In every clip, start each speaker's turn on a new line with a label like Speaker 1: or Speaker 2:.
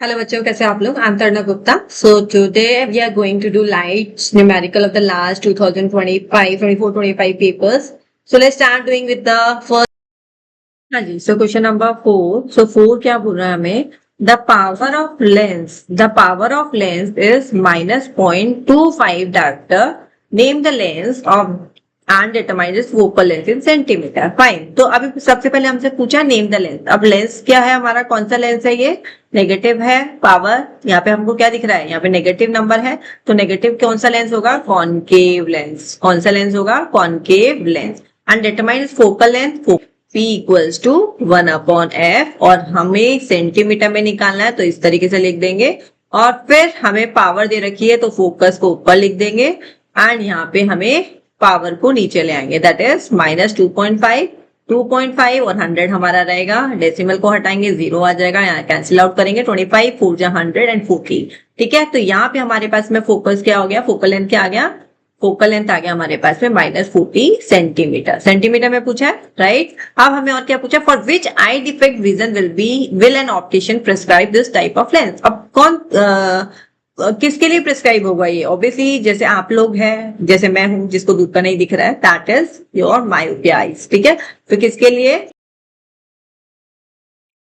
Speaker 1: Hello बच्चों, कैसे आप लोग? I am Taruna Gupta. So today we are going to do light numerical of the last 2025 24 25 papers. So let's start doing with the first. हाँ जी. So question number 4. सो 4 क्या बोल रहा है हमें? The power of lens is -0.25 director. Name the lens of and determine this focal length in centimetre. Fine. तो अभी सबसे पहले हमसे पूछा नेम द लेंस. अब लेंस क्या है हमारा? कौन सा लेंस है ये? नेगेटिव है. पावर यहाँ पे हमको क्या दिख रहा है? यहाँ पे नेगेटिव नंबर है. तो नेगेटिव कौन सा लेंस होगा? Concave lens. कौन सा लेंस होगा? Concave lens. And determine focal length P equals to 1/f. और हमें सेंटीमीटर में निकालना है तो इस तरीके से लिख देंगे. और फिर हमें पावर दे रखी है तो फोकस को ऊपर लिख देंगे. एंड यहाँ पे हमें पावर को नीचे ले आएंगे. That is -2.5. 2.5 और 100 हमारा रहेगा. डेसिमल को हटाएंगे, 0 आ जाएगा. यहाँ कैंसिल आउट करेंगे. 25 4 जा 100 एंड 40. ठीक है. तो यहाँ पे हमारे पास में फोकस क्या हो गया? फोकल लेंथ क्या आ गया? फोकल लेंथ आ गया हमारे पास में -40 सेंटीमीटर. सेंटीमीटर में पूछा है, राइट. अब हमें और क्या पूछा? For which I defect vision will an optician prescribe this type of lens. अब कौन किसके लिए प्रिस्क्राइब होगा ये? ऑब्वियसली जैसे आप लोग हैं, जैसे मैं हूं जिसको दूध का नहीं दिख रहा है, that is your myopia eyes. ठीक है. तो किसके लिए?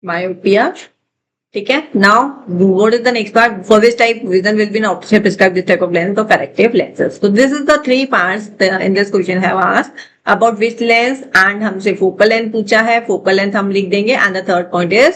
Speaker 1: मायोपिया. ठीक है. Now what is the next part? For which type vision will be an optician prescribe this type of lens of corrective lenses. तो this is the three parts in this question have asked about which lens. And हमसे focal length पूछा है. Focal length हम लिख देंगे. And the third point is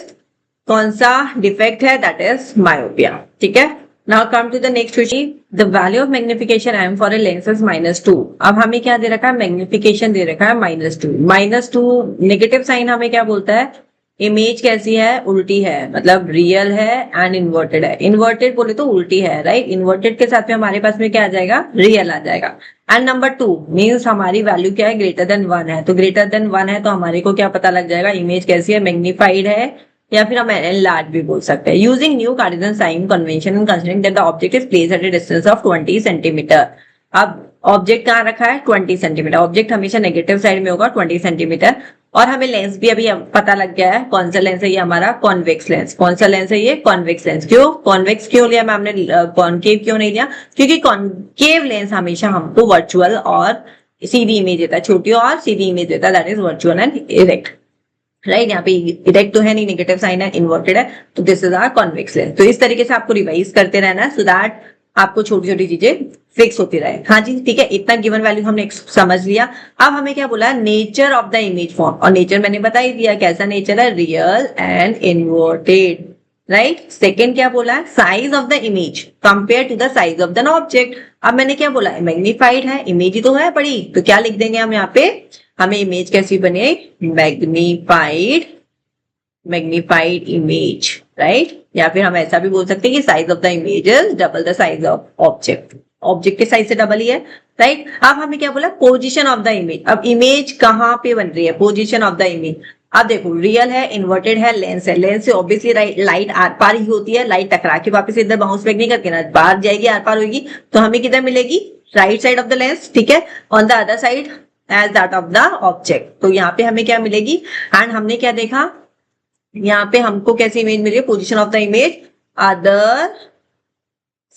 Speaker 1: कौन सा defect है? That is myopia. ठीक है. Now come to the next question. The value of magnification m for a lens is -2. अब हमें क्या दे रखा है? मैग्निफिकेशन दे रखा है -2. -2 नेगेटिव साइन हमें क्या बोलता है? इमेज कैसी है? उल्टी है. मतलब रियल है एंड इन्वर्टेड है. इन्वर्टेड बोले तो उल्टी है, राइट. इन्वर्टेड के साथ में हमारे पास में क्या आ जाएगा? रियल आ जाएगा. एंड नंबर 2 मीन्स हमारी वैल्यू क्या है? ग्रेटर देन 1 है. तो ग्रेटर देन 1 है तो हमारे को क्या पता लग जाएगा? इमेज कैसी है? मैग्निफाइड है, या फिर हम एनलार्ज भी बोल सकते हैं. Using new Cartesian sign convention and considering that the object is placed at a distance of 20 centimetre. अब ऑब्जेक्ट कहाँ रखा है? 20 सेंटीमीटर. ऑब्जेक्ट हमेशा नेगेटिव साइड में होगा, 20 सेंटीमीटर. और हमें लेंस भी अभी पता लग गया है. कौन सा लेंस है ये? हमारा कॉन्वेक्स लेंस. कौन सा लेंस है ये? Convex lens. क्यों कॉन्वेक्स क्यों लिया मैम ने? कॉनकेव क्यों नहीं लिया? क्योंकि कॉनकेव लेंस हमेशा हमको वर्चुअल और सीधी इमेज देता है. छोटी और सीधी इमेज देता है. That is virtual and erect, right. यहाँ पे इरेक्ट तो है नहीं, नेगेटिव साइन है, इन्वर्टेड है. तो this is our convex lens. तो इस तरीके से आपको रिवाइज करते रहना है सो दैट आपको छोटी छोटी चीजें फिक्स होती रहे. हाँ जी. ठीक है. इतना गिवन वैल्यू हमने समझ लिया. अब हमें क्या बोला? Nature of the image form. और नेचर मैंने बता ही दिया. कैसा नेचर है? Real and inverted, right. Second क्या बोला? Size of the image compare to the size of the object. अब मैंने क्या बोला? मैग्निफाइड है. इमेज ही तो है बड़ी. तो क्या लिख देंगे हम यहाँ पे? हमें इमेज कैसी बने? मैग्निफाइड. Magnified image, right. या फिर हम ऐसा भी बोल सकते हैं कि size of the image is double the size of object. Object के साइज से डबल ही है, राइट. अब हमें क्या बोला? Position of the image. अब इमेज कहाँ पे बन रही है? Position of the image. अब देखो, रियल है, इन्वर्टेड है, लेंस है. लेंस से ऑब्वियसली लाइट आर पार ही होती है. लाइट टकरा के वापस इधर बाउंस बैक नहीं करके ना, बाहर जाएगी, आर पार होगी. तो हमें किधर मिलेगी? Right side of the lens. ठीक है. On the other side as that of the object. तो यहाँ पे हमें क्या मिलेगी? एंड हमने क्या देखा? यहाँ पे हमको कैसी इमेज मिली? Position of the image other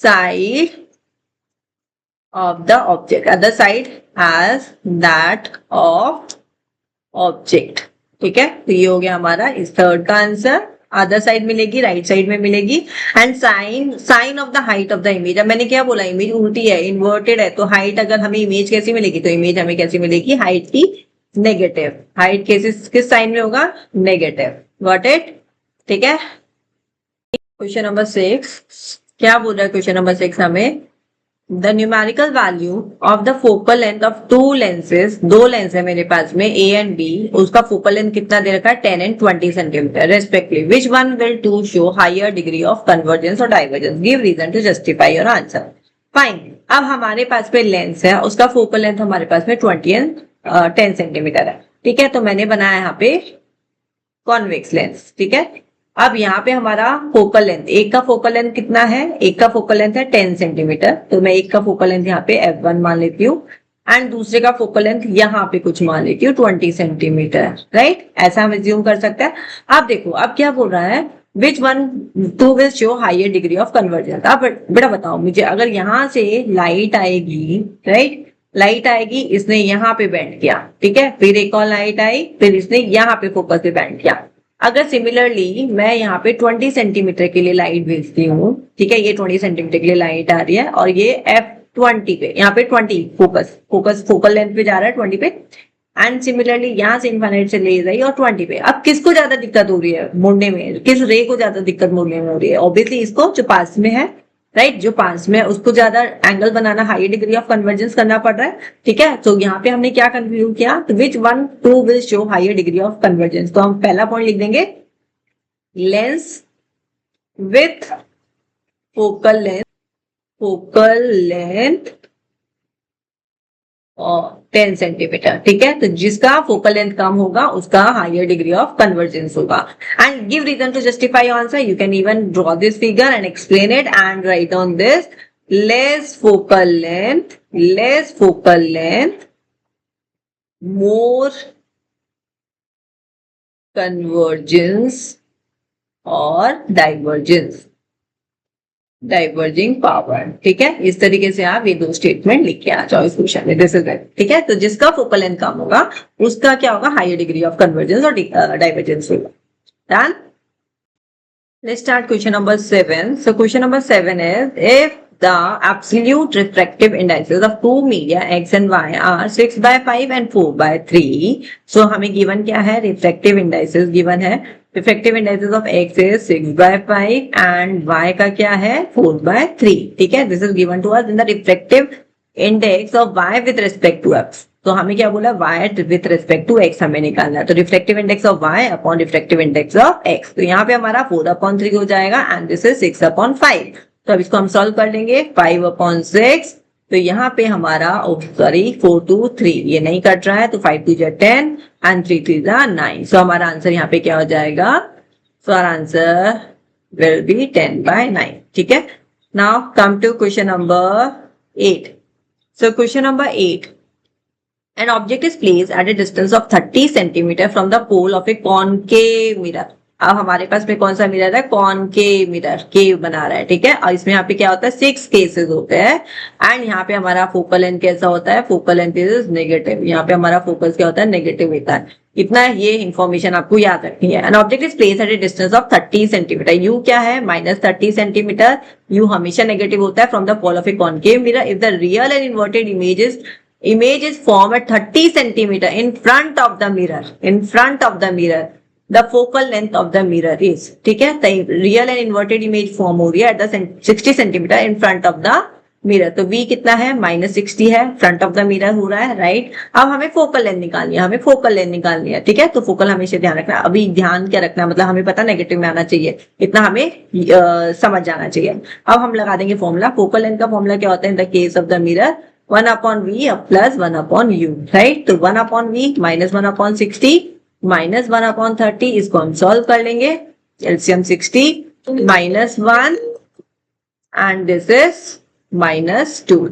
Speaker 1: side of the object. Other side as that of object. ठीक है. तो ये हो गया हमारा इस थर्ड का आंसर. अदर साइड मिलेगी, राइट साइड में मिलेगी. And sign of the height of the image. अब मैंने क्या बोला? इमेज उल्टी है, इन्वर्टेड है. तो हाइट अगर हमें इमेज कैसी मिलेगी? तो इमेज हमें कैसी मिलेगी? हाइट की नेगेटिव. हाइट किस साइन में होगा? नेगेटिव. Got it. ठीक है. क्वेश्चन नंबर 6 क्या बोल रहा है? क्वेश्चन नंबर 6 हमें the numerical value of the focal length of two lenses. दो लेंस है मेरे पास में, ए एंड बी. उसका फोकल लेंथ कितना दे रखा है? 10 and 20 centimetre respectively. Which one will to show higher degree of convergence और divergence? Give reason to justify your answer. Fine. अब हमारे पास में लेंस है, उसका फोकल लेंथ हमारे पास में 20 एंड 10 सेंटीमीटर है. ठीक है. तो मैंने बनाया यहाँ पे कॉन्वेक्स लेंस. ठीक है. अब यहाँ पे हमारा फोकल लेंथ, एक का फोकल लेंथ कितना है? एक का फोकल लेंथ है 10 सेंटीमीटर. तो मैं एक का फोकल लेंथ यहाँ पे f1 मान लेती हूँ. एंड दूसरे का फोकल लेंथ यहाँ पे कुछ मान लेती हूँ 20 सेंटीमीटर, राइट. ऐसा हम एज्यूम कर सकते हैं. अब देखो, अब क्या बोल रहा है? Which one two will show higher degree of convergence. अब बेटा बताओ मुझे, अगर यहाँ से लाइट आएगी, राइट, लाइट आएगी, इसने यहाँ पे बैंड किया, ठीक है, फिर एक और लाइट आई, फिर इसने यहाँ पे फोकस पे बैंड किया। अगर सिमिलरली मैं यहाँ पे 20 सेंटीमीटर के लिए लाइट भेजती हूँ, ठीक है, ये 20 सेंटीमीटर के लिए लाइट आ रही है और ये F20 पे, यहाँ पे 20 फोकस फोकल लेंथ पे जा रहा है 20 पे, एंड सिमिलरली यहाँ से इन्फाइनाइट से ले जाइए और 20 पे। अब किसको ज्यादा दिक्कत हो रही है मुड़ने में, किस रे को ज्यादा दिक्कत मुड़ने में हो रही है? ऑब्वियसली इसको, जो पास में है, राइट, जो पास में है उसको ज्यादा angle banana, high degree of convergence करना पड़ रहा है, ठीक है। तो यहाँ पे हमने क्या कंक्लूड किया, तो which one two will show higher degree of convergence. तो हम पहला पॉइंट लिख देंगे, लेंस विथ फोकल लेंथ और 10 सेंटीमीटर, ठीक है। तो जिसका फोकल लेंथ कम होगा उसका हायर डिग्री ऑफ कन्वर्जेंस होगा। And give reason to justify answer, you can even draw this figure and explain it and write on this, less focal length more convergence और diverging power, ठीक है। इस तरीके से आप ये दो स्टेटमेंट लिख के आ जाओ इस क्वेश्चन में, दिस इज इट, ठीक है। तो जिसका फोकल लेंथ कम होगा उसका क्या होगा, हायर डिग्री ऑफ कन्वर्जेंस और डाइवर्जेंस होगा। Done. Let's start question number 7. So question number 7 is, if the absolute refractive indices of two media x and y are 6/5 and 4/3, so हमें given क्या है, refractive indices given है, refractive indices of x is 6/5 and y का क्या है 4/3, ठीक है। This is given to us in the refractive index of y with respect to x. तो हमें क्या बोला, y with respect to x हमें निकालना है, तो reflective index of y upon reflective index of x, तो यहाँ पे हमारा 4/3 हो जाएगा एंड दिस इज 6/5। तो अब इसको हम सॉल्व कर लेंगे, 5/6, तो यहाँ पे हमारा 4 2 3 ये नहीं कट रहा है, तो 5 2 10 एंड 3 3 9, सो हमारा आंसर यहाँ पे क्या हो जाएगा, so our answer will be 10/9, ठीक है। Now come to question number 8. So question number 8. An object is placed at a distance of 30 centimeter from the pole of a concave mirror. अब हमारे पास में कौन सा मिरर है, कॉनकेव मिरर, केव बना रहा है, ठीक है। और इसमें यहाँ पे क्या होता है, 6 केसेस होते हैं एंड यहाँ पे हमारा फोकल लेंथ कैसा होता है, फोकल लेंथ इज नेगेटिव, यहाँ पे हमारा फोकस क्या होता है, नेगेटिव होता है। इतना ये इन्फॉर्मेशन आपको याद रखनी है। An object is placed at a distance of 30 centimetre, u क्या है -30 सेंटीमीटर, यू हमेशा नेगेटिव होता है, from the pole of a concave mirror if the real and inverted image is formed at 30 centimeter in front of the mirror, the focal length of the mirror is, ठीक है। तो real and inverted image form हो रही है at the 60 centimetre in front of the mirror, तो v कितना है, -60 है, फ्रंट ऑफ द मिरर हो रहा है, राइट। अब हमें फोकल लेंथ निकालनी है, ठीक है। तो फोकल हमेशा ध्यान रखना, अभी ध्यान क्या रखना, मतलब हमें पता नेगेटिव में आना चाहिए, इतना हमें समझ जाना चाहिए। अब हम लगा देंगे फॉर्मूला, फोकल लेंथ का फॉर्मूला क्या होता है in the case of the mirror, 1/v plus 1/u, right. तो 1/v minus 1/60 minus 1/30, इसको हम सॉल्व कर लेंगे, एलसीएम 60 -1 एंड दिस इज -2,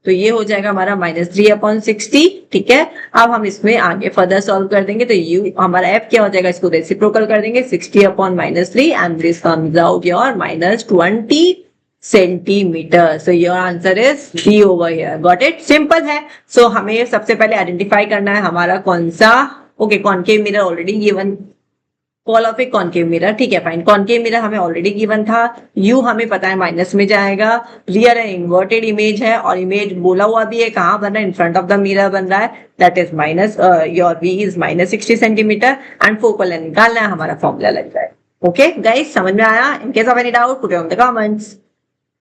Speaker 1: तो ये हो जाएगा हमारा -3/60, ठीक है। अब हम इसमें आगे फर्दर सॉल्व कर देंगे, तो u हमारा f क्या हो जाएगा, इसको रेसिप्रोकल कर देंगे, 60/-3 and this comes out your -20 centimetre. So your answer is D over here, got it, simple है। सो हमें सबसे पहले आइडेंटिफाई करना है हमारा कौन सा, okay, concave mirror already given, pole of a concave mirror, ठीक है, फाइन। कॉनकेव मिरर हमें ऑलरेडी गिवन था, यू हमें पता है माइनस में जाएगा, रियल एंड इन्वर्टेड इमेज है और इमेज बोला हुआ भी है, कहाँ बन रहा है, in front of the mirror बन रहा है, that is your v is -60 centimetre and focal length निकालना है, हमारा फॉर्मूला लग जाए। ओके गाइस, समझ में आया? In case of any doubt put it on the comments.